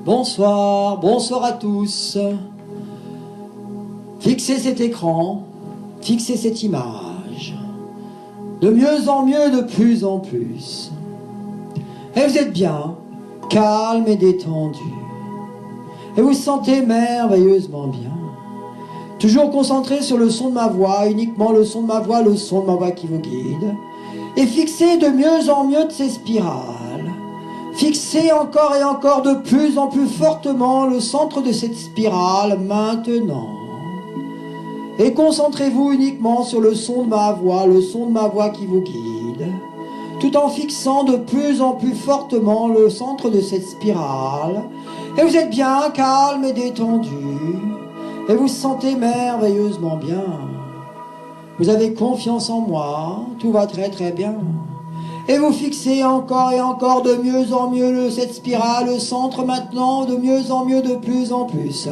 Bonsoir, bonsoir à tous. Fixez cet écran, fixez cette image. De mieux en mieux, de plus en plus. Et vous êtes bien, calme et détendu. Et vous vous sentez merveilleusement bien. Toujours concentré sur le son de ma voix, uniquement le son de ma voix, le son de ma voix qui vous guide. Et fixez de mieux en mieux de ces spirales. Fixez encore et encore de plus en plus fortement le centre de cette spirale maintenant. Et concentrez-vous uniquement sur le son de ma voix, le son de ma voix qui vous guide, tout en fixant de plus en plus fortement le centre de cette spirale. Et vous êtes bien calme et détendu, et vous vous sentez merveilleusement bien. Vous avez confiance en moi, tout va très très bien. Et vous fixez encore et encore de mieux en mieux cette spirale, le centre maintenant, de mieux en mieux, de plus en plus.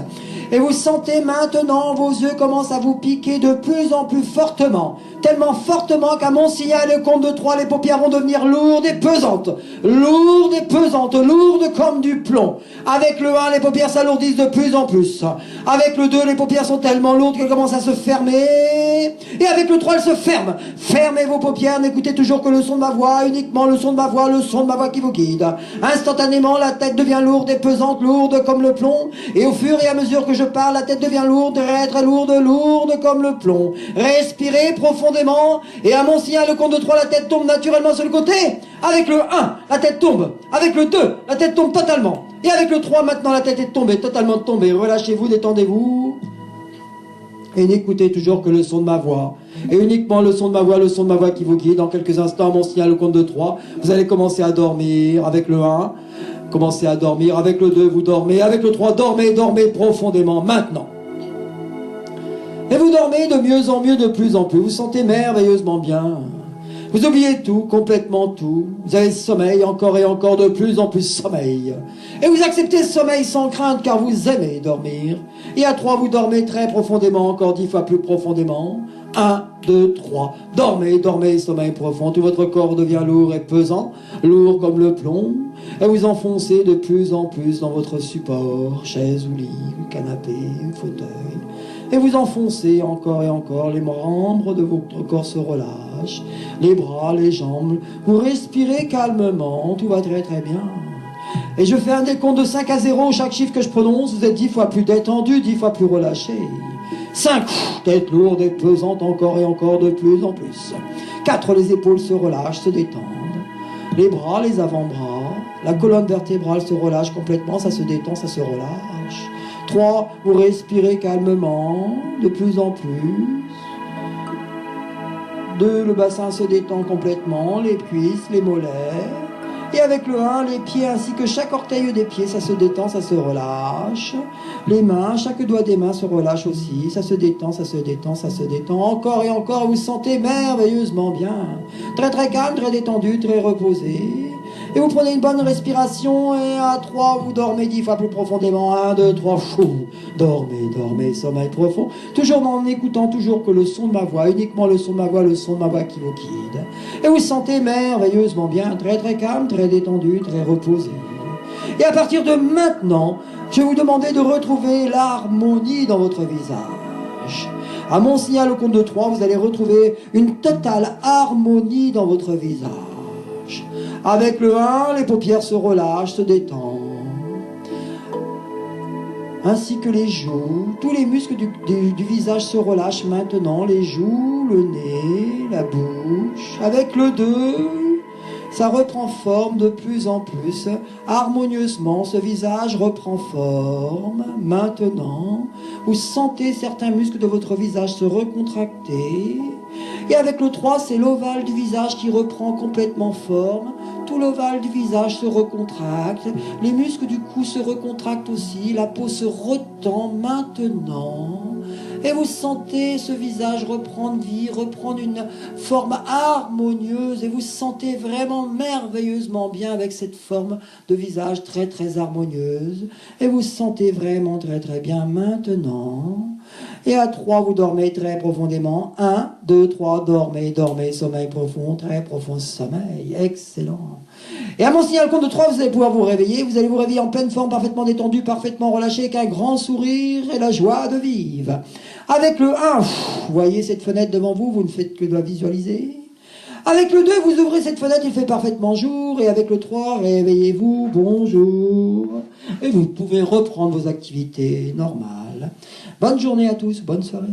Et vous sentez maintenant, vos yeux commencent à vous piquer de plus en plus fortement. Tellement fortement qu'à mon signal, le compte de 3, les paupières vont devenir lourdes et pesantes. Lourdes et pesantes, lourdes comme du plomb. Avec le 1, les paupières s'alourdissent de plus en plus. Avec le 2, les paupières sont tellement lourdes qu'elles commencent à se fermer. Et avec le 3, elles se ferment. Fermez vos paupières, n'écoutez toujours que le son de ma voix, uniquement le son de ma voix, le son de ma voix qui vous guide. Instantanément, la tête devient lourde et pesante, lourde comme le plomb. Et au fur et à mesure que je parle, la tête devient lourde, très très lourde, lourde comme le plomb. Respirez profondément. Et à mon signal, le compte de 3, la tête tombe naturellement sur le côté. Avec le 1, la tête tombe. Avec le 2, la tête tombe totalement. Et avec le 3, maintenant, la tête est tombée, totalement tombée. Relâchez-vous, détendez-vous. Et n'écoutez toujours que le son de ma voix. Et uniquement le son de ma voix, le son de ma voix qui vous guide. Dans quelques instants, à mon signal, le compte de 3, vous allez commencer à dormir. Avec le 1, commencez à dormir. Avec le 2, vous dormez. Avec le 3, dormez, dormez profondément. Maintenant. Et vous dormez de mieux en mieux, de plus en plus. Vous vous sentez merveilleusement bien. Vous oubliez tout, complètement tout. Vous avez sommeil, encore et encore, de plus en plus sommeil. Et vous acceptez ce sommeil sans crainte, car vous aimez dormir. Et à 3, vous dormez très profondément, encore 10 fois plus profondément. 1, 2, 3. Dormez, dormez, sommeil profond. Tout votre corps devient lourd et pesant, lourd comme le plomb. Et vous enfoncez de plus en plus dans votre support, chaise ou lit, canapé, fauteuil. Et vous enfoncez encore et encore, les membres de votre corps se relâchent, les bras, les jambes, vous respirez calmement, tout va très très bien. Et je fais un décompte de 5 à 0, chaque chiffre que je prononce, vous êtes 10 fois plus détendu, 10 fois plus relâché. 5, tête lourde et pesante encore et encore, de plus en plus. 4, les épaules se relâchent, se détendent. Les bras, les avant-bras, la colonne vertébrale se relâche complètement, ça se détend, ça se relâche. 3, vous respirez calmement, de plus en plus. 2, le bassin se détend complètement, les cuisses, les mollets. Et avec le 1, les pieds ainsi que chaque orteil des pieds, ça se détend, ça se relâche. Les mains, chaque doigt des mains se relâche aussi, ça se détend, ça se détend, ça se détend. Encore et encore, vous vous sentez merveilleusement bien. Très très calme, très détendu, très reposé. Et vous prenez une bonne respiration et à 3, vous dormez 10 fois plus profondément. 1, 2, 3, fou. Dormez, dormez, sommeil profond. Toujours en écoutant toujours que le son de ma voix, uniquement le son de ma voix, le son de ma voix qui vous guide. Et vous vous sentez merveilleusement bien, très très calme, très détendu, très reposé. Et à partir de maintenant, je vais vous demander de retrouver l'harmonie dans votre visage. À mon signal au compte de 3, vous allez retrouver une totale harmonie dans votre visage. Avec le 1, les paupières se relâchent, se détendent. Ainsi que les joues, tous les muscles du visage se relâchent maintenant. Les joues, le nez, la bouche. Avec le 2, ça reprend forme de plus en plus. Harmonieusement, ce visage reprend forme. Maintenant, vous sentez certains muscles de votre visage se recontracter. Et avec le 3, c'est l'ovale du visage qui reprend complètement forme. Tout l'ovale du visage se recontracte. Les muscles du cou se recontractent aussi. La peau se retend maintenant. Et vous sentez ce visage reprendre vie, reprendre une forme harmonieuse. Et vous sentez vraiment merveilleusement bien avec cette forme de visage très très harmonieuse. Et vous sentez vraiment très très bien maintenant. Et à 3, vous dormez très profondément. 1, 2, 3, dormez, dormez, sommeil profond, très profond sommeil. Excellent. Et à mon signal compte de 3, vous allez pouvoir vous réveiller. Vous allez vous réveiller en pleine forme, parfaitement détendu, parfaitement relâché, avec un grand sourire et la joie de vivre. Avec le 1, vous voyez cette fenêtre devant vous, vous ne faites que de la visualiser. Avec le 2, vous ouvrez cette fenêtre, il fait parfaitement jour. Et avec le 3, réveillez-vous, bonjour. Et vous pouvez reprendre vos activités normales. Bonne journée à tous, bonne soirée.